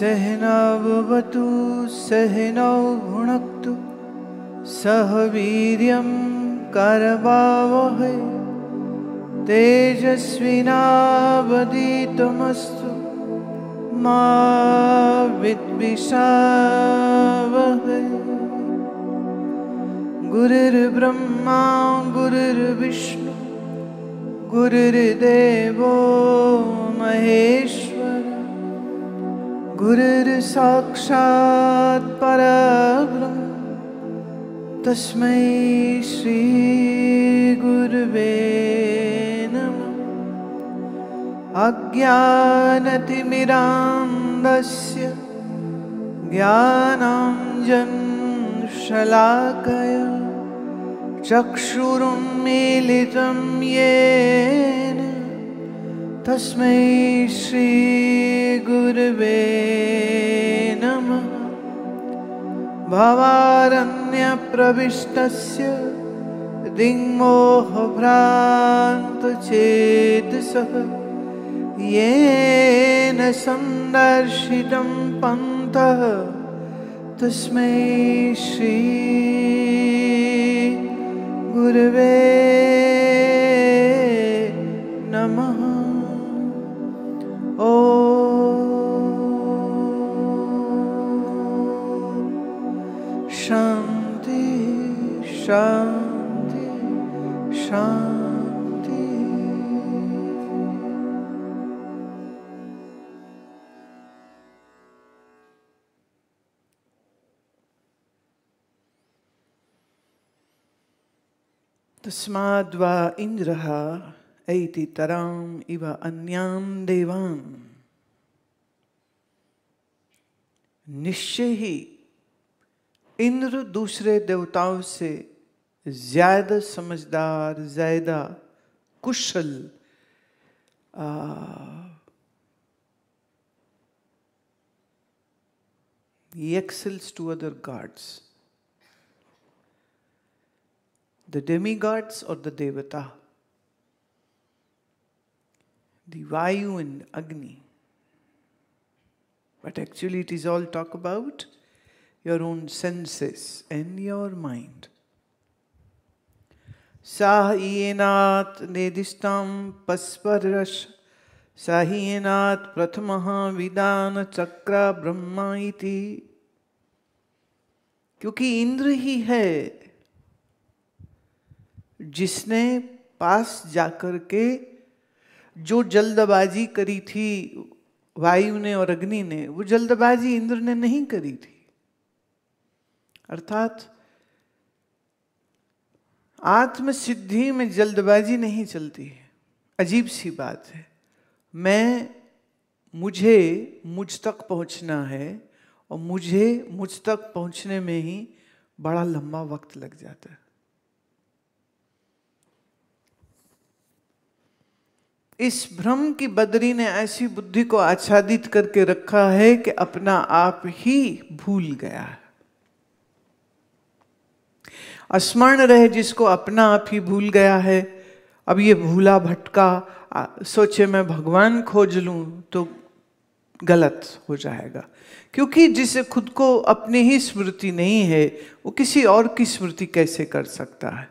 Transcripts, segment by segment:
सहनावतु सहनौ भुनक्तु सह वीर्यं करवावहै तेजस्विनावधीतमस्तु मा विद्विषावहै। गुरुर्ब्रह्मा गुरुर्विष्णु गुरुर्देवो महेश्वर गुरुर्साक्षात् परब्रह्म तस्मै श्री गुरुवे नमः। अज्ञानतिमिरान्धस्य ज्ञानाञ्जनशलाकया चक्षुरुन्मीलितं येन तस्मै श्री गुरुवे नमः। भवारण्यप्रविष्टस्य दिङ्मोहभ्रान्तचेतसः येन सन्दर्शितं पन्तः तस्मै श्री गुरुवे नमः। ॐ शान्ति शान्ति शान्ति। तस्माद्वा इन्द्रः ऐति तराम् इव अन्यान् देवान्। निश्चय ही इंद्र दूसरे देवताओं से ज्यादा समझदार, ज्यादा कुशल, he excels to other gods. The demigods or the devata, the Vayu and Agni. But actually it is all talk about your own senses and your mind. Sahiyenat nedistam pasparash sahiyenat prathamaha vidana chakra brahma iti. क्योंकि इंद्र ही है जिसने पास जाकर के जो जल्दबाजी करी थी वायु ने और अग्नि ने, वो जल्दबाजी इंद्र ने नहीं करी थी। अर्थात आत्म सिद्धि में जल्दबाजी नहीं चलती है। अजीब सी बात है। मुझे मुझ तक पहुंचना है और मुझे मुझ तक पहुंचने में ही बड़ा लंबा वक्त लग जाता है। इस भ्रम की बदरी ने ऐसी बुद्धि को आच्छादित करके रखा है कि अपना आप ही भूल गया है। स्मरण रहे जिसको अपना आप ही भूल गया है। अब ये भूला भटका सोचे मैं भगवान खोज लूं तो गलत हो जाएगा, क्योंकि जिसे खुद को अपनी ही स्मृति नहीं है वो किसी और की स्मृति कैसे कर सकता है।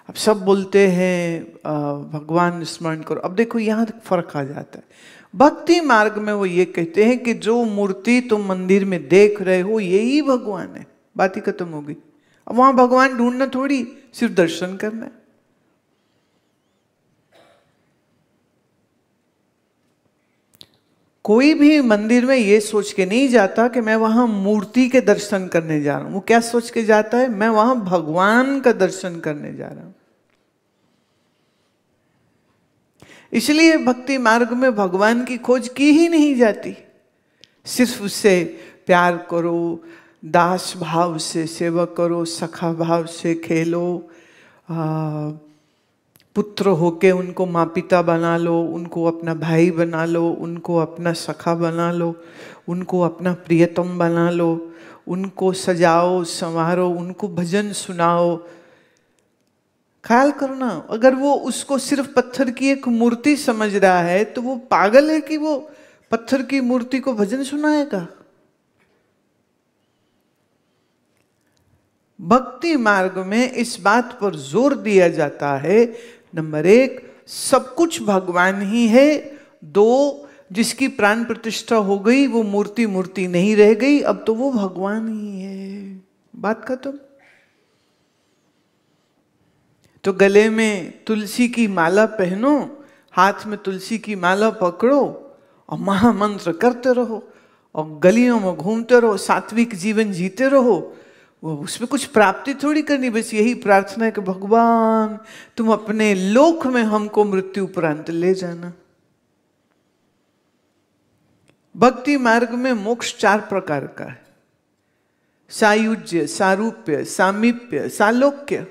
अब सब बोलते हैं भगवान स्मरण करो। अब देखो यहाँ फर्क आ जाता है। भक्ति मार्ग में वो ये कहते हैं कि जो मूर्ति तुम मंदिर में देख रहे हो यही भगवान है। बात ही खत्म हो गई। अब वहां भगवान ढूंढना थोड़ी, सिर्फ दर्शन करना है। कोई भी मंदिर में ये सोच के नहीं जाता कि मैं वहां मूर्ति के दर्शन करने जा रहा हूं। वो क्या सोच के जाता है? मैं वहां भगवान का दर्शन करने जा रहा हूं। इसलिए भक्ति मार्ग में भगवान की खोज की ही नहीं जाती। सिर्फ उससे प्यार करो, दास भाव से सेवा करो, सखा भाव से खेलो, पुत्र होके उनको माँ पिता बना लो, उनको अपना भाई बना लो, उनको अपना सखा बना लो, उनको अपना प्रियतम बना लो, उनको सजाओ संवारो, उनको भजन सुनाओ। ख्याल करना, अगर वो उसको सिर्फ पत्थर की एक मूर्ति समझ रहा है तो वो पागल है कि वो पत्थर की मूर्ति को भजन सुनाएगा? भक्ति मार्ग में इस बात पर जोर दिया जाता है, नंबर 1, सब कुछ भगवान ही है। 2, जिसकी प्राण प्रतिष्ठा हो गई वो मूर्ति मूर्ति नहीं रह गई, अब तो वो भगवान ही है। बात खत्म। तो गले में तुलसी की माला पहनो, हाथ में तुलसी की माला पकड़ो और महामंत्र करते रहो और गलियों में घूमते रहो, सात्विक जीवन जीते रहो। वो उसमें कुछ प्राप्ति थोड़ी करनी, बस यही प्रार्थना है कि भगवान तुम अपने लोक में हमको मृत्यु उपरांत ले जाना। भक्ति मार्ग में मोक्ष 4 प्रकार का है: सायुज्य, सारूप्य, सामीप्य, सालोक्य।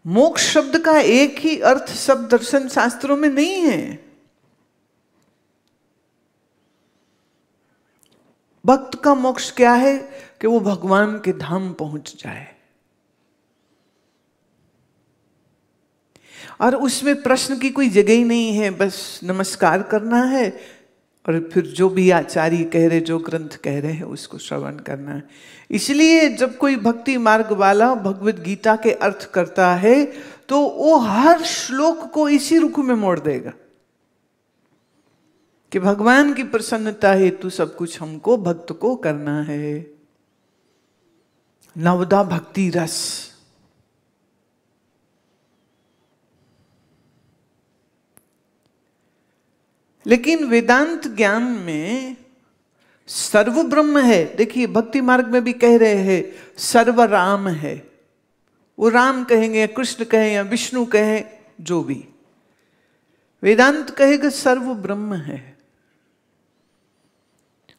मोक्ष शब्द का एक ही अर्थ सब दर्शन शास्त्रों में नहीं है। भक्त का मोक्ष क्या है? कि वो भगवान के धाम पहुंच जाए। और उसमें प्रश्न की कोई जगह ही नहीं है, बस नमस्कार करना है और फिर जो भी आचार्य कह रहे, जो ग्रंथ कह रहे हैं उसको श्रवण करना है। इसलिए जब कोई भक्ति मार्ग वाला भगवद गीता के अर्थ करता है तो वो हर श्लोक को इसी रुख में मोड़ देगा कि भगवान की प्रसन्नता हेतु सब कुछ हमको भक्त को करना है। नवदा भक्ति रस। लेकिन वेदांत ज्ञान में सर्व ब्रह्म है। देखिए भक्ति मार्ग में भी कह रहे हैं सर्व राम है। वो राम कहेंगे, कृष्ण कहें या विष्णु कहें, जो भी। वेदांत कहेगा सर्व ब्रह्म है।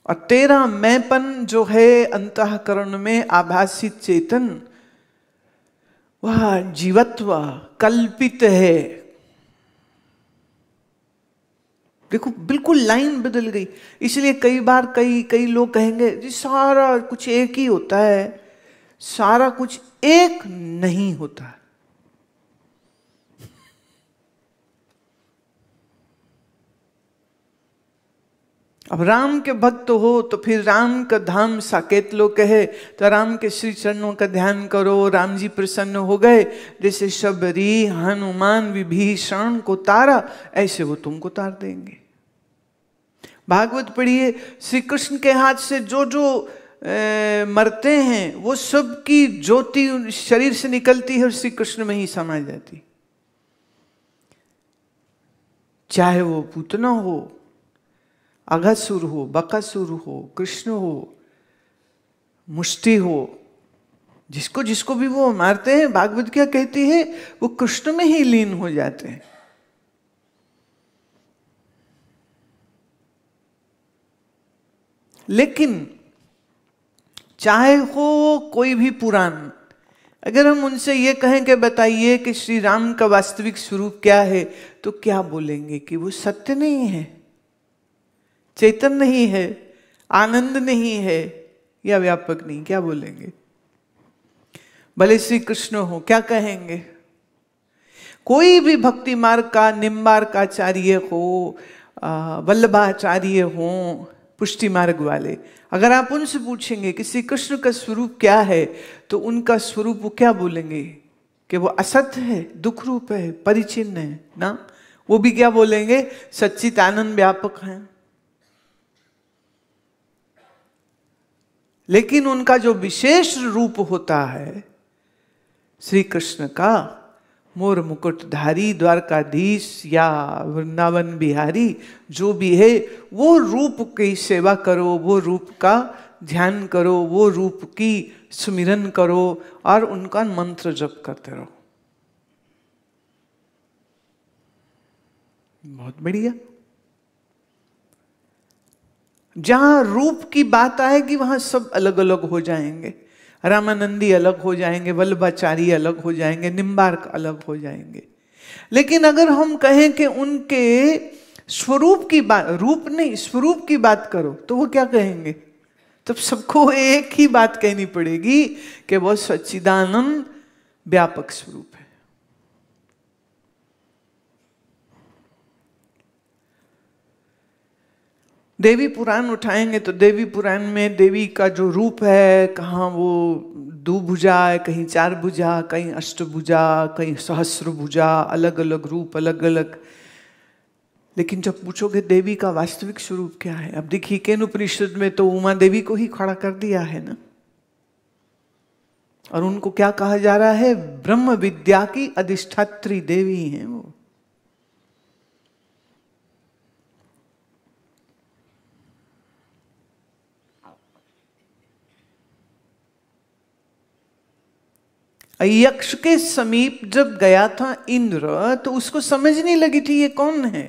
और तेरा मैंपन जो है अंतःकरण में आभासित चेतन, वह जीवत्व कल्पित है। देखो बिल्कुल लाइन बदल गई। इसलिए कई बार कई लोग कहेंगे जी सारा कुछ एक ही होता है। सारा कुछ एक नहीं होता। अब राम के भक्त हो तो फिर राम का धाम साकेत लो कहे तो राम के श्री चरणों का ध्यान करो, राम जी प्रसन्न हो गए। जैसे शबरी हनुमान विभीषण को तारा, ऐसे वो तुमको तार देंगे। भागवत पढ़िए, श्री कृष्ण के हाथ से जो जो मरते हैं वो सब की ज्योति शरीर से निकलती है और श्री कृष्ण में ही समा जाती। चाहे वो पूतना हो, अघासुर हो, बकासुर हो, कृष्ण हो, मुष्टि हो, जिसको जिसको भी वो मारते हैं, भागवत क्या कहती है, वो कृष्ण में ही लीन हो जाते हैं। लेकिन चाहे हो कोई भी पुराण, अगर हम उनसे ये कहें कि बताइए कि श्री राम का वास्तविक स्वरूप क्या है, तो क्या बोलेंगे कि वो सत्य नहीं है, चैतन्य नहीं है, आनंद नहीं है या व्यापक नहीं, क्या बोलेंगे? भले श्री कृष्ण हो, क्या कहेंगे? कोई भी भक्ति मार्ग का निम्बार्काचार्य हो, वल्लभाचार्य हो, पुष्टि मार्ग वाले, अगर आप उनसे पूछेंगे कि श्री कृष्ण का स्वरूप क्या है, तो उनका स्वरूप वो क्या बोलेंगे? कि वो असत्य है, दुख रूप है, परिचिन्न है ना। वो भी क्या बोलेंगे? सच्चित आनंद व्यापक है। लेकिन उनका जो विशेष रूप होता है श्री कृष्ण का, मोर मुकुटधारी, द्वारकाधीश या वृंदावन बिहारी, जो भी है, वो रूप की सेवा करो, वो रूप का ध्यान करो, वो रूप की सुमिरन करो और उनका मंत्र जप करते रहो। बहुत बढ़िया। जहां रूप की बात आएगी वहां सब अलग अलग हो जाएंगे। रामानंदी अलग हो जाएंगे, वल्लभाचार्य अलग हो जाएंगे, निम्बार्क अलग हो जाएंगे। लेकिन अगर हम कहें कि उनके स्वरूप की बात, रूप नहीं स्वरूप की बात करो, तो वो क्या कहेंगे? तब सबको एक ही बात कहनी पड़ेगी कि वो सच्चिदानंद व्यापक स्वरूप है। देवी पुराण उठाएंगे तो देवी पुराण में देवी का जो रूप है, कहाँ वो 2 भुजा है, कहीं 4 भुजा, कहीं अष्टभुजा, कहीं सहस्र भुजा, अलग अलग रूप, अलग अलग। लेकिन जब पूछोगे देवी का वास्तविक स्वरूप क्या है, अब देखिए केन उपनिषद में तो उमा देवी को ही खड़ा कर दिया है ना, और उनको क्या कहा जा रहा है, ब्रह्म विद्या की अधिष्ठात्री देवी हैं वो। यक्ष के समीप जब गया था इंद्र तो उसको समझ नहीं लगी थी ये कौन है।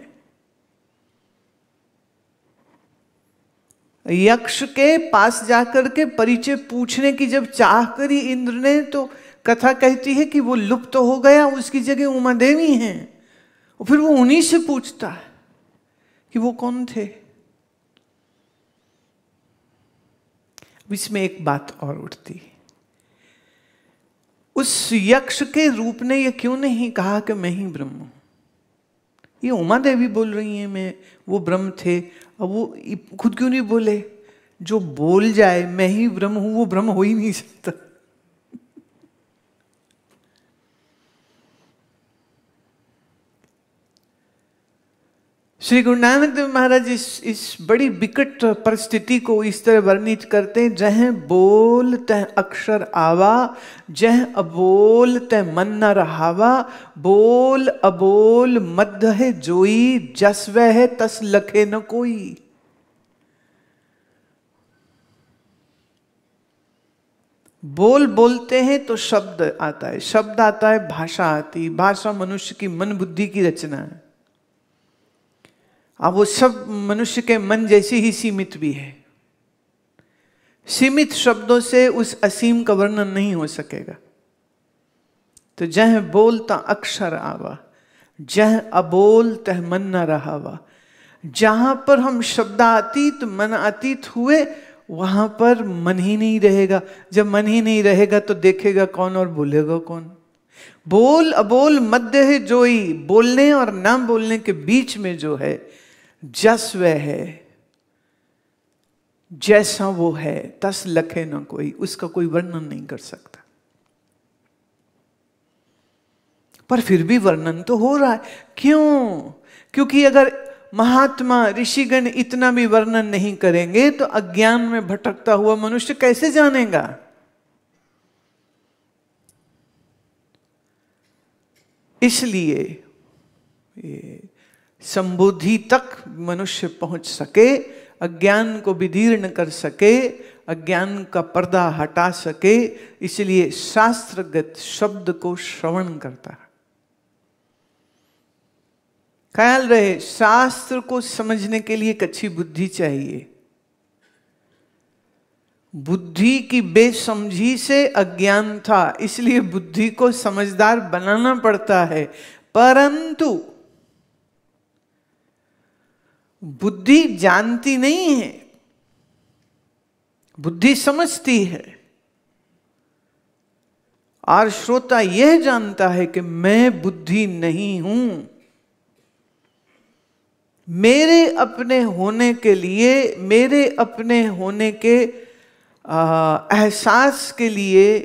यक्ष के पास जाकर के परिचय पूछने की जब चाह करी इंद्र ने, तो कथा कहती है कि वो लुप्त तो हो गया, उसकी जगह उमा देवी हैं। और फिर वो उन्हीं से पूछता है कि वो कौन थे। इसमें एक बात और उठती है, उस यक्ष के रूप ने ये क्यों नहीं कहा कि मैं ही ब्रह्म हूं। ये उमा देवी बोल रही हैं मैं वो ब्रह्म थे, अब वो खुद क्यों नहीं बोले। जो बोल जाए मैं ही ब्रह्म हूं वो ब्रह्म हो ही नहीं सकता। श्री गुरु नानक देव महाराज इस बड़ी विकट परिस्थिति को इस तरह वर्णित करते हैं, जह बोल तह अक्षर आवा, जह अबोल तह मन न रहावा, बोल अबोल मध्य है जोई, जस वह है तस लखे न कोई। बोल बोलते हैं तो शब्द आता है, शब्द आता है, भाषा आती, भाषा मनुष्य की मन बुद्धि की रचना है। अब वो सब मनुष्य के मन जैसी ही सीमित भी है। सीमित शब्दों से उस असीम का वर्णन नहीं हो सकेगा। तो जह बोलता अक्षर आवा, जह अबोल तह मन न रहावा। जहां पर हम शब्दातीत मन अतीत हुए वहां पर मन ही नहीं रहेगा। जब मन ही नहीं रहेगा तो देखेगा कौन और बोलेगा कौन। बोल अबोल मध्य है जोई, बोलने और ना बोलने के बीच में जो है जस वह है, जैसा वो है, तस लखे ना कोई, उसका कोई वर्णन नहीं कर सकता। पर फिर भी वर्णन तो हो रहा है। क्यों? क्योंकि अगर महात्मा ऋषिगण इतना भी वर्णन नहीं करेंगे तो अज्ञान में भटकता हुआ मनुष्य कैसे जानेगा। इसलिए संबुद्धि तक मनुष्य पहुंच सके, अज्ञान को विदीर्ण कर सके, अज्ञान का पर्दा हटा सके, इसलिए शास्त्रगत शब्द को श्रवण करता है। ख्याल रहे, शास्त्र को समझने के लिए एक अच्छी बुद्धि चाहिए। बुद्धि की बेसमझी से अज्ञान था, इसलिए बुद्धि को समझदार बनाना पड़ता है। परंतु बुद्धि जानती नहीं है, बुद्धि समझती है। और श्रोता यह जानता है कि मैं बुद्धि नहीं हूं। मेरे अपने होने के लिए, मेरे अपने होने के एहसास के लिए,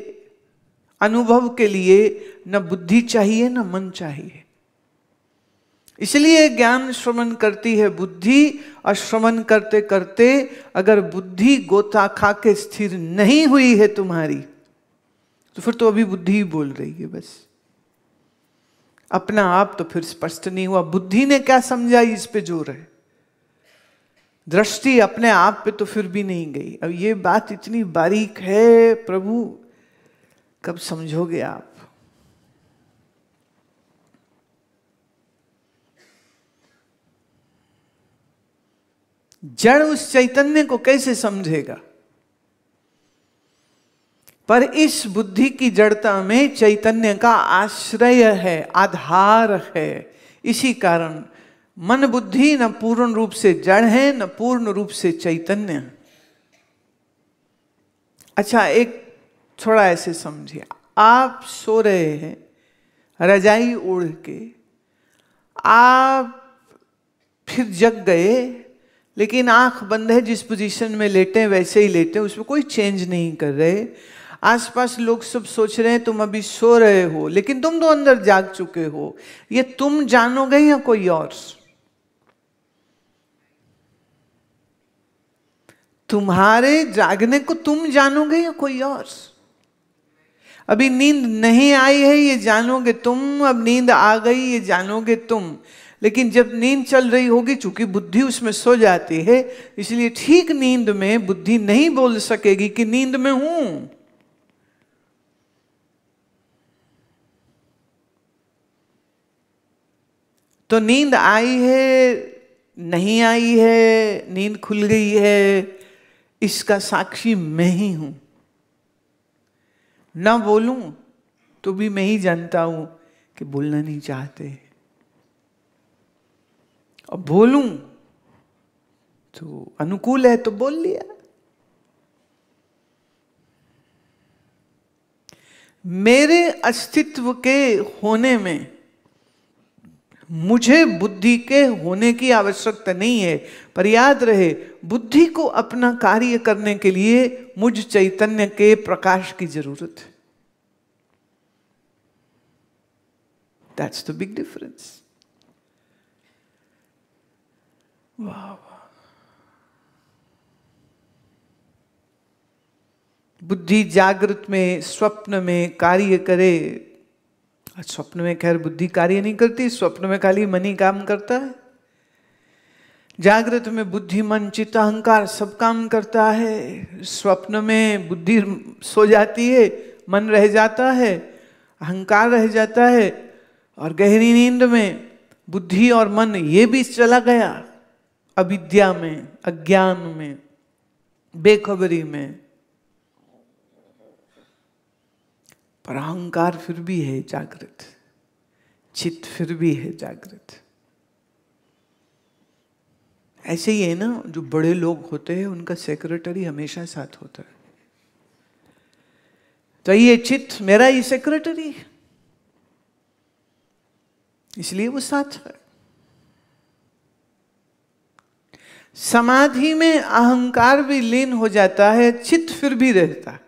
अनुभव के लिए न बुद्धि चाहिए न मन चाहिए। इसलिए ज्ञान श्रवण करती है बुद्धि, और श्रवण करते करते अगर बुद्धि गोता खा के स्थिर नहीं हुई है तुम्हारी, तो फिर तो अभी बुद्धि ही बोल रही है बस। अपना आप तो फिर स्पष्ट नहीं हुआ। बुद्धि ने क्या समझा इस पे जोर है, दृष्टि अपने आप पे तो फिर भी नहीं गई। अब ये बात इतनी बारीक है, प्रभु कब समझोगे आप। जड़ उस चैतन्य को कैसे समझेगा। पर इस बुद्धि की जड़ता में चैतन्य का आश्रय है, आधार है। इसी कारण मन बुद्धि न पूर्ण रूप से जड़ है न पूर्ण रूप से चैतन्य। अच्छा, एक थोड़ा ऐसे समझिए, आप सो रहे हैं रजाई ओढ़ के, आप फिर जग गए, लेकिन आंख बंद है, जिस पोजीशन में लेटे हैं वैसे ही लेटे हैं, उसमें कोई चेंज नहीं कर रहे। आसपास लोग सब सोच रहे हैं तुम अभी सो रहे हो, लेकिन तुम तो अंदर जाग चुके हो। ये तुम जानोगे या कोई और? तुम्हारे जागने को तुम जानोगे या कोई और? अभी नींद नहीं आई है ये जानोगे तुम, अब नींद आ गई ये जानोगे तुम। लेकिन जब नींद चल रही होगी, चूंकि बुद्धि उसमें सो जाती है, इसलिए ठीक नींद में बुद्धि नहीं बोल सकेगी कि नींद में हूं। तो नींद आई है, नहीं आई है, नींद खुल गई है, इसका साक्षी मैं ही हूं। ना बोलूं तो भी मैं ही जानता हूं कि बोलना नहीं चाहते, और बोलूं तो अनुकूल है तो बोल लिया। मेरे अस्तित्व के होने में मुझे बुद्धि के होने की आवश्यकता नहीं है, पर याद रहे बुद्धि को अपना कार्य करने के लिए मुझ चैतन्य के प्रकाश की जरूरत है। That's the big difference. वाह। बुद्धि जागृत में, स्वप्न में कार्य करे। स्वप्न में खैर बुद्धि कार्य नहीं करती, स्वप्न में खाली मन ही काम करता है। जागृत में बुद्धि, मन, चित्त, अहंकार सब काम करता है। स्वप्न में बुद्धि सो जाती है, मन रह जाता है, अहंकार रह जाता है, और गहरी नींद में बुद्धि और मन ये भी चला गया अविद्या में, अज्ञान में, बेखबरी में। पर अहंकार फिर भी है जागृत, चित्त फिर भी है जागृत। ऐसे ही है ना, जो बड़े लोग होते हैं उनका सेक्रेटरी हमेशा साथ होता है। तो ये चित्त मेरा ही सेक्रेटरी है, इसलिए वो साथ है। समाधि में अहंकार भी लीन हो जाता है, चित्त फिर भी रहता है।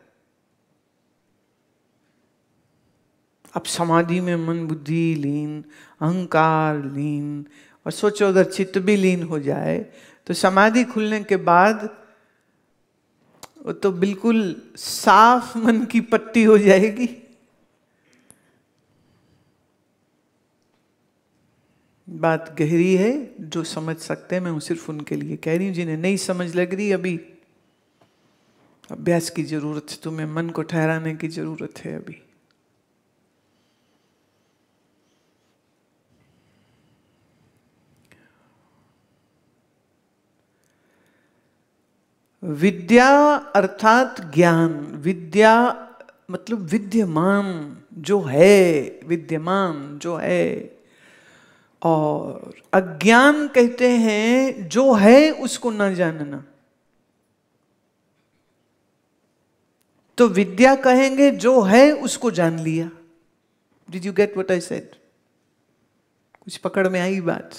अब समाधि में मन बुद्धि लीन, अहंकार लीन, और सोचो अगर चित्त भी लीन हो जाए तो समाधि खुलने के बाद वो तो बिल्कुल साफ मन की पट्टी हो जाएगी। बात गहरी है, जो समझ सकते हैं मैं वो सिर्फ उनके लिए कह रही हूं। जिन्हें नहीं समझ लग रही, अभी अभ्यास की जरूरत है, तुम्हें मन को ठहराने की जरूरत है अभी। विद्या अर्थात ज्ञान। विद्या मतलब विद्यमान जो है, विद्यमान जो है, और अज्ञान कहते हैं जो है उसको न जानना। तो विद्या कहेंगे जो है उसको जान लिया। Did you get what I said? कुछ पकड़ में आई बात?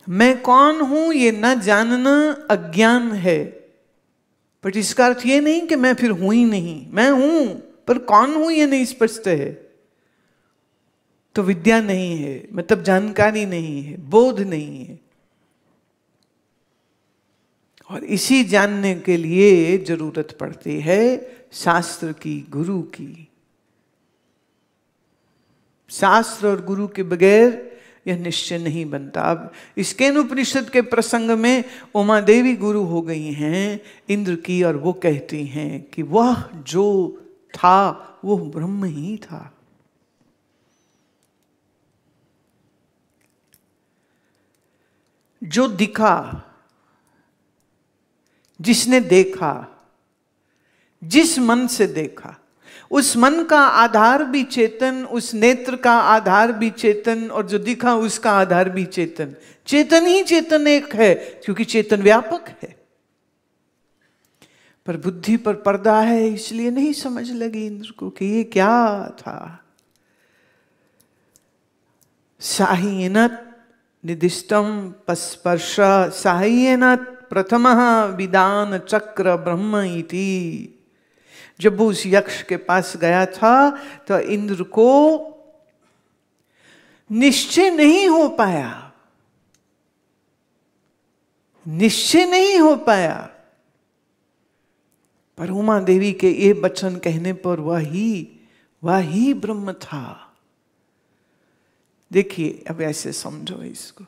मैं कौन हूं ये न जानना अज्ञान है, पर इसका अर्थ ये नहीं कि मैं फिर हूं ही नहीं। मैं हूं, पर कौन हूं ये नहीं स्पष्ट है, तो विद्या नहीं है, मतलब जानकारी नहीं है, बोध नहीं है। और इसी जानने के लिए जरूरत पड़ती है शास्त्र की, गुरु की। शास्त्र और गुरु के बगैर यह निश्चय नहीं बनता। अब इसके उपनिषद के प्रसंग में उमा देवी गुरु हो गई हैं इंद्र की, और वो कहती हैं कि वह जो था वो ब्रह्म ही था। जो दिखा, जिसने देखा, जिस मन से देखा, उस मन का आधार भी चेतन, उस नेत्र का आधार भी चेतन, और जो दिखा उसका आधार भी चेतन। चेतन ही चेतन एक है, क्योंकि चेतन व्यापक है। पर बुद्धि पर पर्दा है, इसलिए नहीं समझ लगी इंद्र को कि ये क्या था। साह्येन निदिष्टम पस्पर्श साह्येन प्रथमः विदान चक्र ब्रह्म इति। जब वो उस यक्ष के पास गया था तो इंद्र को निश्चय नहीं हो पाया, निश्चय नहीं हो पाया, पर उमा देवी के ये वचन कहने पर वही ब्रह्म था। देखिए अब ऐसे समझो इसको,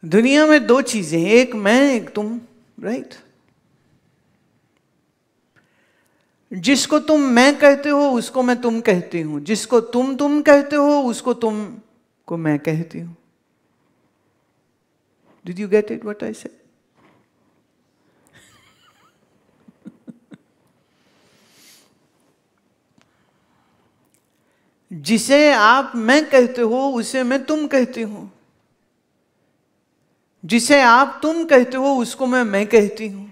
दुनिया में दो चीजें, एक मैं एक तुम, राइट? जिसको तुम मैं कहते हो उसको मैं तुम कहती हूं, जिसको तुम कहते हो उसको तुम को मैं कहती हूं। Did you get it what I said? जिसे आप मैं कहते हो उसे मैं तुम कहती हूं, जिसे आप तुम कहते हो उसको मैं कहती हूं।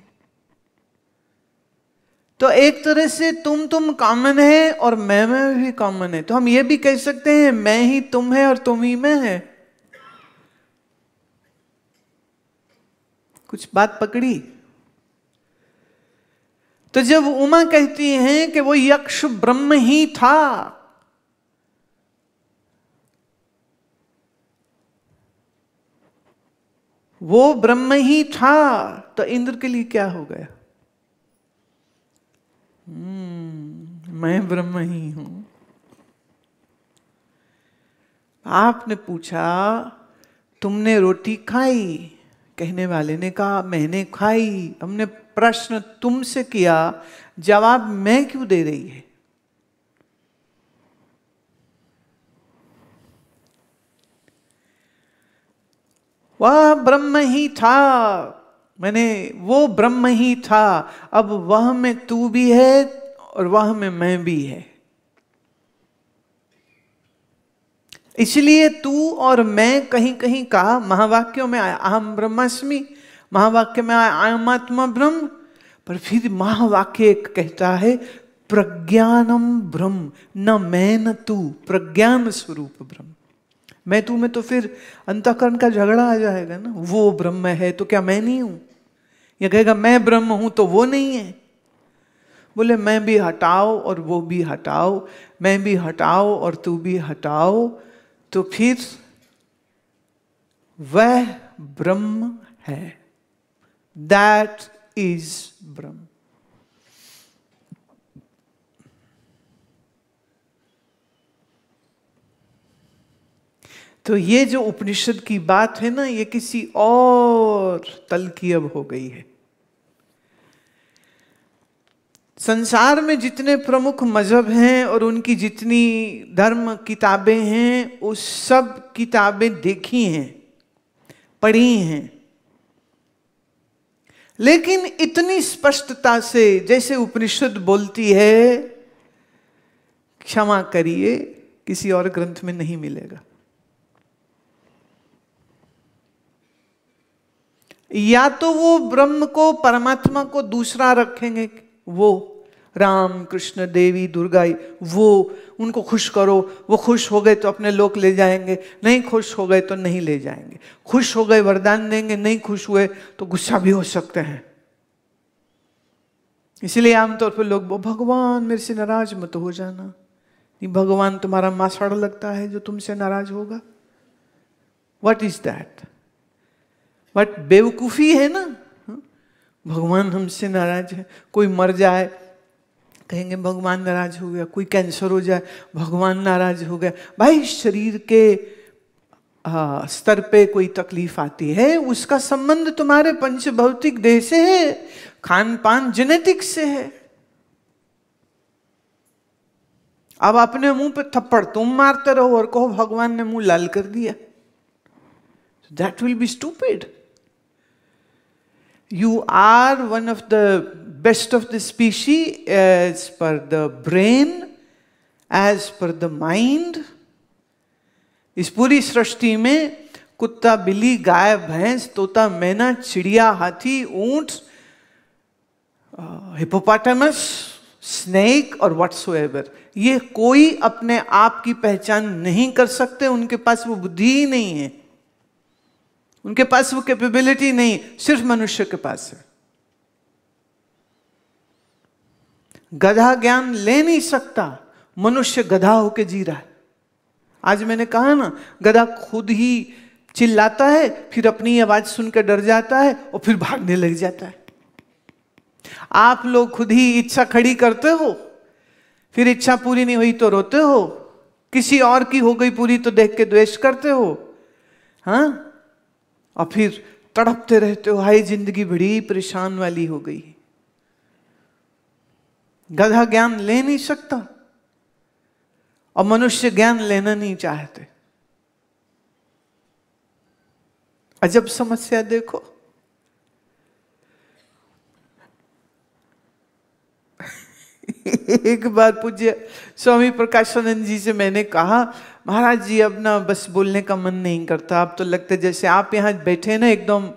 तो एक तरह से तुम कॉमन है और मैं भी कॉमन है। तो हम ये भी कह सकते हैं मैं ही तुम है और तुम ही मैं है। कुछ बात पकड़ी? तो जब उमा कहती हैं कि वो यक्ष ब्रह्म ही था, वो ब्रह्म ही था, तो इंद्र के लिए क्या हो गया? मैं ब्रह्म ही हूं। आपने पूछा तुमने रोटी खाई, कहने वाले ने कहा मैंने खाई। हमने प्रश्न तुमसे किया, जवाब मैं क्यों दे रही है? वह ब्रह्म ही था, मैंने वो ब्रह्म ही था। अब वह में तू भी है और वह में मैं भी है। इसलिए तू और मैं कहीं कहीं कहा, महावाक्यों में आया अहम ब्रह्मास्मि, महावाक्य में आया अहम आत्मा ब्रह्म, पर फिर महावाक्य एक कहता है प्रज्ञानम ब्रह्म, न मैं न तू, प्रज्ञान स्वरूप ब्रह्म। मैं तू में तो फिर अंतःकरण का झगड़ा आ जाएगा ना। वो ब्रह्म है तो क्या मैं नहीं हूं? या कहेगा मैं ब्रह्म हूं तो वो नहीं है। बोले मैं भी हटाओ और वो भी हटाओ, मैं भी हटाओ और तू भी हटाओ, तो फिर वह ब्रह्म है। दैट इज ब्रह्म। तो ये जो उपनिषद की बात है ना, ये किसी और तल की अब हो गई है। संसार में जितने प्रमुख मजहब हैं और उनकी जितनी धर्म किताबें हैं, वो सब किताबें देखी हैं, पढ़ी हैं, लेकिन इतनी स्पष्टता से जैसे उपनिषद बोलती है, क्षमा करिए, किसी और ग्रंथ में नहीं मिलेगा। या तो वो ब्रह्म को, परमात्मा को दूसरा रखेंगे, वो राम कृष्ण देवी दुर्गा, वो उनको खुश करो, वो खुश हो गए तो अपने लोक ले जाएंगे, नहीं खुश हो गए तो नहीं ले जाएंगे, खुश हो गए वरदान देंगे, नहीं खुश हुए तो गुस्सा भी हो सकते हैं। इसलिए आमतौर पर लोग भगवान मेरे से नाराज मत हो जाना। नहीं, भगवान तुम्हारा मासड़ लगता है जो तुमसे नाराज होगा। What is that? बट बेवकूफी है ना। भगवान हमसे नाराज है। कोई मर जाए कहेंगे भगवान नाराज हो गया, कोई कैंसर हो जाए भगवान नाराज हो गया। भाई शरीर के स्तर पे कोई तकलीफ आती है, उसका संबंध तुम्हारे पंच भौतिक देह से है, खान पान जेनेटिक्स से है। अब अपने मुंह पे थप्पड़ तुम मारते रहो और कहो भगवान ने मुंह लाल कर दिया, that will be stupid. You are one of the best of the species as per the brain, as per the mind. इस पूरी सृष्टि में कुत्ता, बिल्ली, गाय, भैंस, तोता, मैना, चिड़िया, हाथी, ऊंट, हिपोपोटामस, स्नेक और व्हाटसोएवर, ये कोई अपने आप की पहचान नहीं कर सकते, उनके पास वो बुद्धि ही नहीं है, उनके पास वो कैपेबिलिटी नहीं, सिर्फ मनुष्य के पास है। गधा ज्ञान ले नहीं सकता, मनुष्य गधा होके जी रहा है। आज मैंने कहा ना, गधा खुद ही चिल्लाता है, फिर अपनी आवाज सुनकर डर जाता है और फिर भागने लग जाता है। आप लोग खुद ही इच्छा खड़ी करते हो, फिर इच्छा पूरी नहीं हुई तो रोते हो, किसी और की हो गई पूरी तो देख के द्वेष करते हो, हाँ, और फिर तड़पते रहते हो, हाय जिंदगी बड़ी परेशान वाली हो गई। गधा ज्ञान ले नहीं सकता और मनुष्य ज्ञान लेना नहीं चाहते। अजब समस्या देखो। एक बार पूज्य स्वामी प्रकाशानंद जी से मैंने कहा, महाराज जी अब ना बस बोलने का मन नहीं करता, अब तो लगता है जैसे आप यहाँ बैठे ना एकदम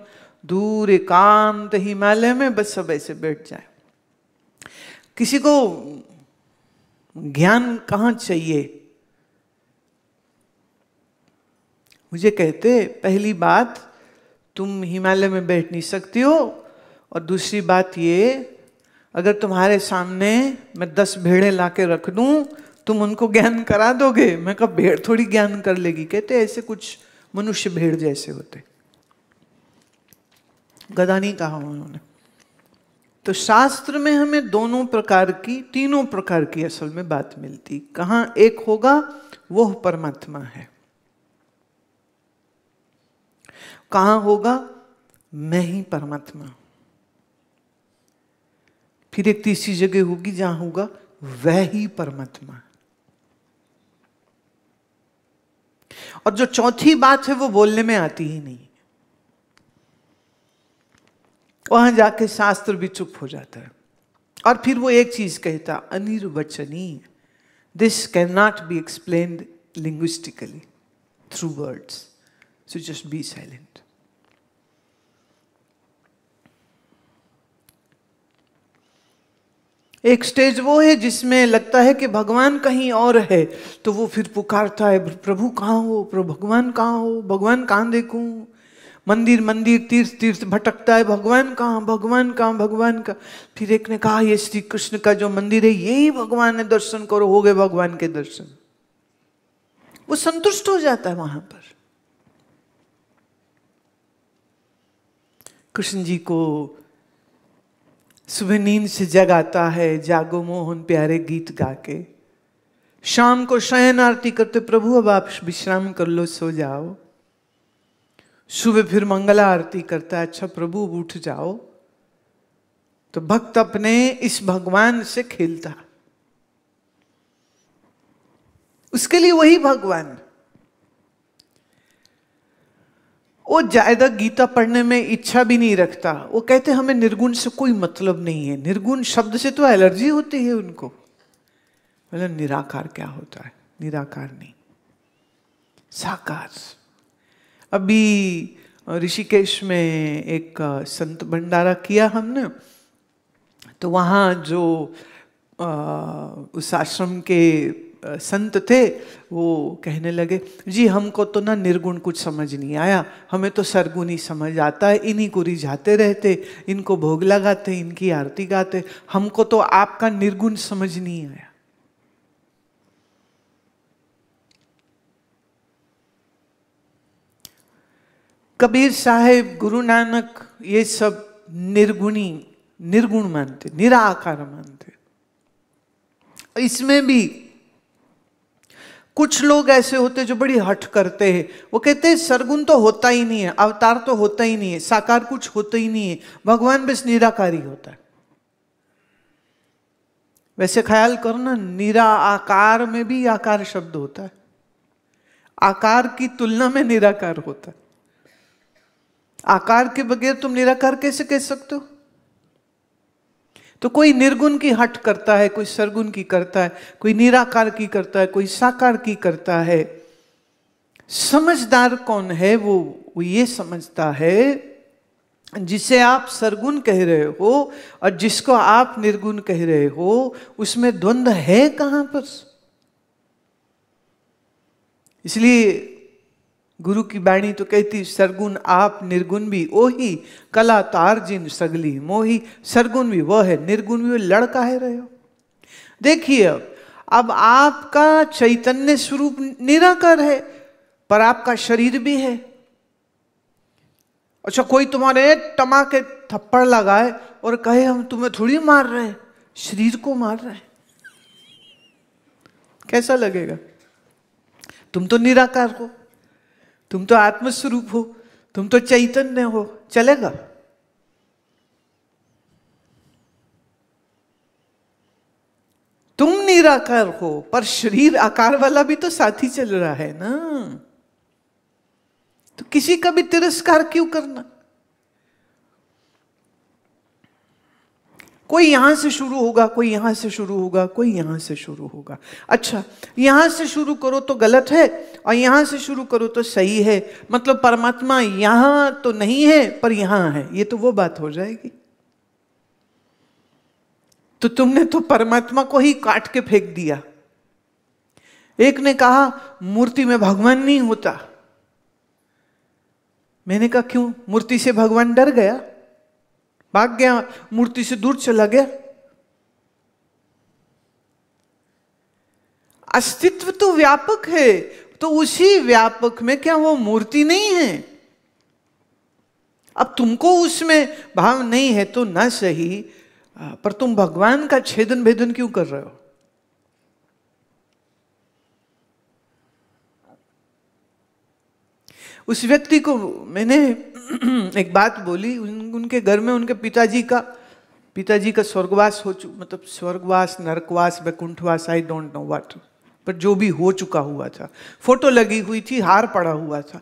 दूर एकांत हिमालय में, बस सब ऐसे बैठ जाए। किसी को ज्ञान कहाँ चाहिए? मुझे कहते, पहली बात तुम हिमालय में बैठ नहीं सकती हो, और दूसरी बात ये, अगर तुम्हारे सामने मैं 10 भेड़ें लाके रख दूं, तुम उनको ज्ञान करा दोगे? मैं कहा भेड़ थोड़ी ज्ञान कर लेगी। कहते ऐसे कुछ मनुष्य भेड़ जैसे होते। गधा नहीं कहा उन्होंने। तो शास्त्र में हमें दोनों प्रकार की, तीनों प्रकार की असल में बात मिलती। कहां एक होगा, वो परमात्मा है। कहां होगा, मैं ही परमात्मा। फिर एक तीसरी जगह होगी जहां होगा वह ही परमात्मा। और जो चौथी बात है वो बोलने में आती ही नहीं, वहां जाके शास्त्र भी चुप हो जाता है। और फिर वो एक चीज कहता, अनिर्वचनीय, this can not be explained linguistically through words, so just be silent. एक स्टेज वो है जिसमें लगता है कि भगवान कहीं और है, तो वो फिर पुकारता है, प्रभु कहाँ हो, प्रभु भगवान कहाँ हो, भगवान कहाँ देखूं? मंदिर मंदिर तीर्थ तीर्थ भटकता है, भगवान कहाँ, भगवान कहाँ, भगवान का। फिर एक ने कहा, ये श्री कृष्ण का जो मंदिर है यही भगवान है, दर्शन करो, हो गए भगवान के दर्शन। वो संतुष्ट हो जाता है वहां पर। कृष्ण जी को सुबह नींद से जगाता है, जागो मोहन प्यारे गीत गा के। शाम को शयन आरती करते, प्रभु अब आप विश्राम कर लो, सो जाओ। सुबह फिर मंगला आरती करता है, अच्छा प्रभु उठ जाओ। तो भक्त अपने इस भगवान से खेलता, उसके लिए वही भगवान। वो ज्यादा गीता पढ़ने में इच्छा भी नहीं रखता। वो कहते हमें निर्गुण से कोई मतलब नहीं है, निर्गुण शब्द से तो एलर्जी होती है उनको। मतलब निराकार क्या होता है? निराकार नहीं, साकार। अभी ऋषिकेश में एक संत भंडारा किया हमने, तो वहाँ जो उस आश्रम के संत थे वो कहने लगे, जी हमको तो ना निर्गुण कुछ समझ नहीं आया, हमें तो सरगुण ही समझ आता है, इन्हीं को रिझाते रहते, इनको भोग लगाते, इनकी आरती गाते, हमको तो आपका निर्गुण समझ नहीं आया। कबीर साहेब, गुरु नानक, ये सब निर्गुण मानते, निराकार मानते। इसमें भी कुछ लोग ऐसे होते जो बड़ी हट करते हैं। वो कहते हैं सरगुण तो होता ही नहीं है, अवतार तो होता ही नहीं है, साकार कुछ होता ही नहीं है, भगवान बस निराकार ही होता है। वैसे ख्याल करो ना, निराकार में भी आकार शब्द होता है, आकार की तुलना में निराकार होता है। आकार के बगैर तुम निराकार कैसे कह सकते हो? तो कोई निर्गुण की हट करता है, कोई सरगुण की करता है, कोई निराकार की करता है, कोई साकार की करता है। समझदार कौन है? वो ये समझता है जिसे आप सरगुण कह रहे हो और जिसको आप निर्गुण कह रहे हो, उसमें द्वंद्व है कहां पर? इसलिए गुरु की वाणी तो कहती, सरगुण आप निर्गुण भी ओही, कला तार जिन सगली मोही। सरगुण भी वह है, निर्गुण भी वह, लड़का है रहे हो। देखिए अब आपका चैतन्य स्वरूप निराकार है, पर आपका शरीर भी है। अच्छा, कोई तुम्हारे टमाके थप्पड़ लगाए और कहे हम तुम्हें थोड़ी मार रहे हैं, शरीर को मार रहे हैं, कैसा लगेगा? तुम तो निराकार हो, तुम तो आत्मस्वरूप हो, तुम तो चैतन्य हो, चलेगा? तुम निराकार हो, पर शरीर आकार वाला भी तो साथी चल रहा है ना, तो किसी का भी तिरस्कार क्यों करना? कोई यहां से शुरू होगा, कोई यहां से शुरू होगा, कोई यहां से शुरू होगा। अच्छा, यहां से शुरू करो तो गलत है और यहां से शुरू करो तो सही है, मतलब परमात्मा यहां तो नहीं है पर यहां है, ये तो वो बात हो जाएगी। तो तुमने तो परमात्मा को ही काट के फेंक दिया। एक ने कहा मूर्ति में भगवान नहीं होता। मैंने कहा क्यों? मूर्ति से भगवान डर गया, भाग गया, मूर्ति से दूर चला गया। अस्तित्व तो व्यापक है, तो उसी व्यापक में क्या वो मूर्ति नहीं है? अब तुमको उसमें भाव नहीं है तो ना सही, पर तुम भगवान का छेदन भेदन क्यों कर रहे हो? उस व्यक्ति को मैंने एक बात बोली, उनके घर में उनके पिताजी का स्वर्गवास हो चुका, मतलब स्वर्गवास, नरकवास, वैकुंठवास, आई डोंट नो व्हाट, पर जो भी हो चुका हुआ था। फोटो लगी हुई थी, हार पड़ा हुआ था।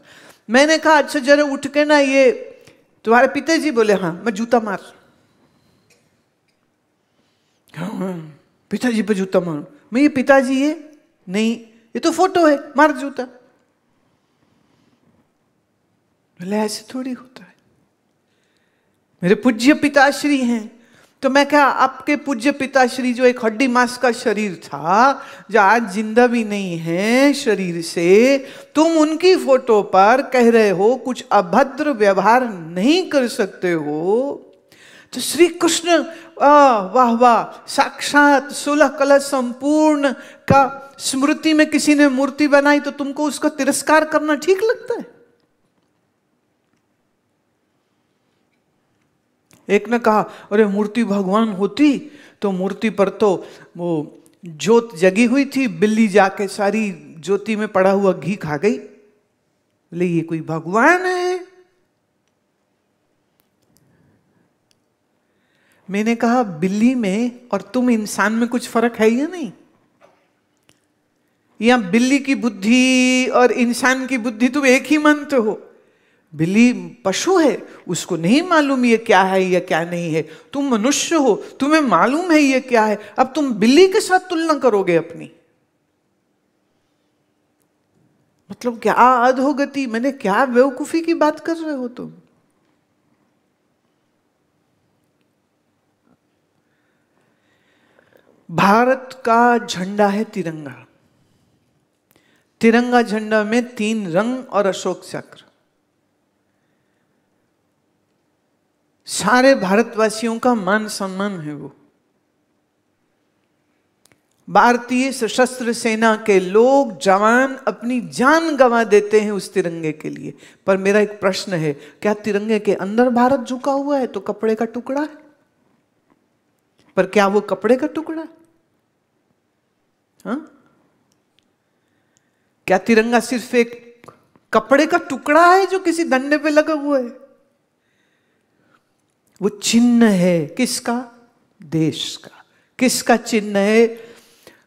मैंने कहा अच्छा जरा उठ के ना, ये तुम्हारे पिताजी? बोले हाँ। मैं जूता मार, पिताजी पे जूता मार। मैं ये पिताजी है? नहीं, ये तो फोटो है, मार जूता। बोले ऐसे थोड़ी होता है, मेरे पूज्य पिताश्री हैं। तो मैं क्या, आपके पूज्य पिताश्री जो एक हड्डी मांस का शरीर था, जो आज जिंदा भी नहीं है शरीर से, तुम उनकी फोटो पर कह रहे हो कुछ अभद्र व्यवहार नहीं कर सकते हो? तो श्री कृष्ण वाह वाह, साक्षात 16 कला संपूर्ण का स्मृति में किसी ने मूर्ति बनाई तो तुमको उसका तिरस्कार करना ठीक लगता है? एक ने कहा अरे मूर्ति भगवान होती तो मूर्ति पर तो वो ज्योत जगी हुई थी, बिल्ली जाके सारी ज्योति में पड़ा हुआ घी खा गई। बोले ये कोई भगवान है? मैंने कहा बिल्ली में और तुम इंसान में कुछ फर्क है या नहीं? या बिल्ली की बुद्धि और इंसान की बुद्धि तुम एक ही मानते हो? बिल्ली पशु है, उसको नहीं मालूम ये क्या है या क्या नहीं है। तुम मनुष्य हो, तुम्हें मालूम है ये क्या है। अब तुम बिल्ली के साथ तुलना करोगे अपनी? मतलब क्या अधोगति, मैंने क्या बेवकूफी की बात कर रहे हो तुम? भारत का झंडा है तिरंगा। तिरंगा झंडा में 3 रंग और अशोक चक्र। सारे भारतवासियों का मान सम्मान है वो। भारतीय सशस्त्र सेना के लोग, जवान अपनी जान गंवा देते हैं उस तिरंगे के लिए। पर मेरा एक प्रश्न है, क्या तिरंगे के अंदर भारत झुका हुआ है तो कपड़े का टुकड़ा है? पर क्या वो कपड़े का टुकड़ा है? हाँ? क्या तिरंगा सिर्फ एक कपड़े का टुकड़ा है जो किसी डंडे पे लगा हुआ है? वो चिन्ह है किसका? देश का। किसका चिन्ह है?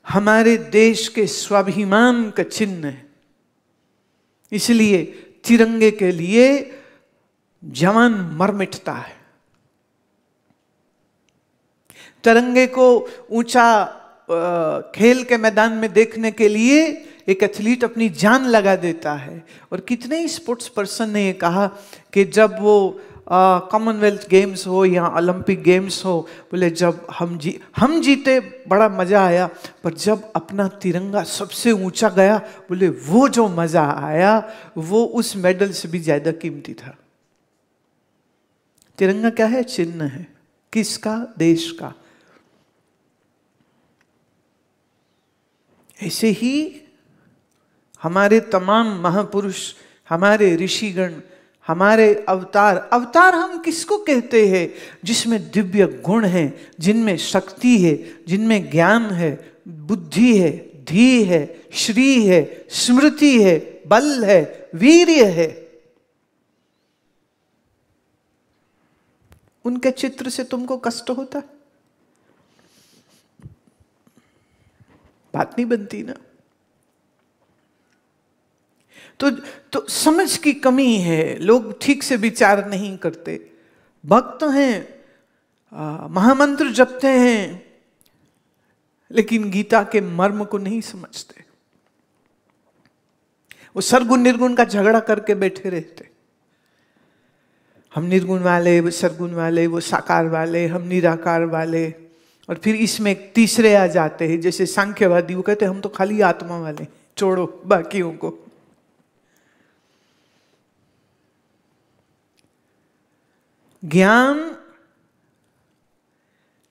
हमारे देश के स्वाभिमान का चिन्ह है। इसलिए तिरंगे के लिए जवान मर मिटता है। तिरंगे को ऊंचा खेल के मैदान में देखने के लिए एक एथलीट अपनी जान लगा देता है। और कितने ही स्पोर्ट्स पर्सन ने कहा कि जब वो कॉमनवेल्थ गेम्स हो या ओलंपिक गेम्स हो, बोले जब हम जीते बड़ा मजा आया, पर जब अपना तिरंगा सबसे ऊंचा गया, बोले वो जो मजा आया वो उस मेडल से भी ज्यादा कीमती था। तिरंगा क्या है? चिन्ह है। किसका? देश का। ऐसे ही हमारे तमाम महापुरुष, हमारे ऋषिगण, हमारे अवतार हम किसको कहते हैं? जिसमें दिव्य गुण है, जिनमें शक्ति है, जिनमें ज्ञान है, बुद्धि है, धी है, श्री है, स्मृति है, बल है, वीर्य है। उनके चित्र से तुमको कष्ट होता? बात नहीं बनती ना। तो समझ की कमी है, लोग ठीक से विचार नहीं करते। भक्त हैं, महामंत्र जपते हैं, लेकिन गीता के मर्म को नहीं समझते। वो सरगुण निर्गुण का झगड़ा करके बैठे रहते। हम निर्गुण वाले, वो सरगुण वाले, वो साकार वाले, हम निराकार वाले। और फिर इसमें एक तीसरे आ जाते हैं, जैसे सांख्यवादी, वो कहते हैं हम तो खाली आत्मा वाले, छोड़ो बाकियों को। ज्ञान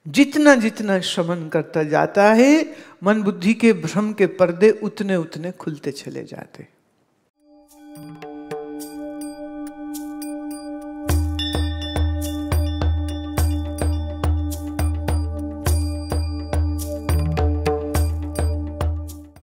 जितना जितना श्रवण करता जाता है, मन बुद्धि के भ्रम के पर्दे उतने उतने खुलते चले जाते।